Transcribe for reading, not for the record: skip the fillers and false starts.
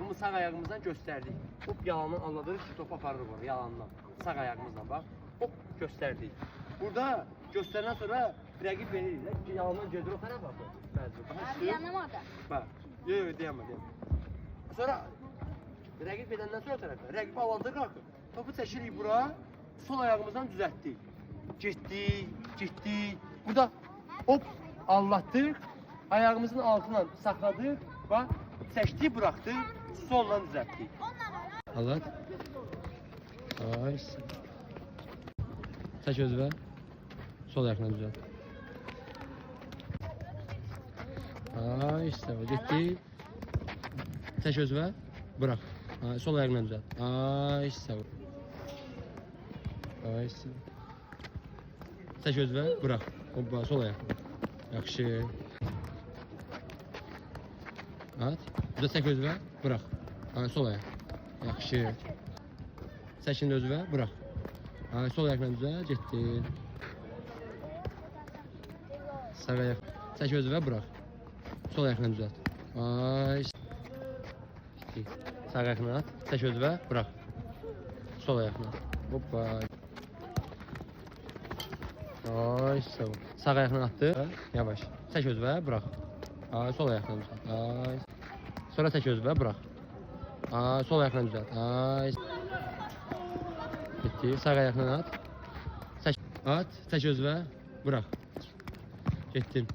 ayağımı sağ ayağımızdan gösterdik. Hop yalandan anladırıq ki topu aparırıq oraya yalandan. Sağ ayağımızdan bak. Hop gösterdik. Burada gösterenden sonra rəqib verirlər ki yalandan gedir o tərəfə baxır. Abi yanamadı. Bak. Yok diyemem. Sonra rəqib edəndən sonra o tərəfə rəqib avantajı qalxır. Topu çəkirik bura. Sol ayağımızdan düzəltdik. Getdik. Burada hop allatdıq. Ayağımızın altından saxladıq. Bak çəkdik, bıraxdıq. Solla düzəltdik. Allat. Ay. Çək özünə. Sol ayaqla düzəlt. Ay işte o getdi. Çək özünə. Bırax. Ay, sol ayaqla düzəlt. Ay işte o. Ay işte. Çək özünə. Bırax. Hoppa sol ayaqla. Yaxşı. At. Burada çək özünə. Bırax. Ay sol ayaq. Yaxşı. Çəkin özünə. Bırax. Ay sol ayaqla düzəlt. Getdi. Sağ ayaq. Çək özünə. Bırax. Sol ayaqla düzəlt. Ay. Sağ ayaqla at. Çək özünə. Bırax. Sol ayaqla. Hoppa. Ay sağ ol. Sağ ayaqla atdı. Yavaş. Çək özünə. Bırax. Ay sol ayaqla düzəlt. Ay. Sonra çək özünə. Bırax. Ay sol ayaqla düzəlt. Ay. Getdi. Sağ ayaqla at. Çək. At. Çək özünə. Bırax. Getdin.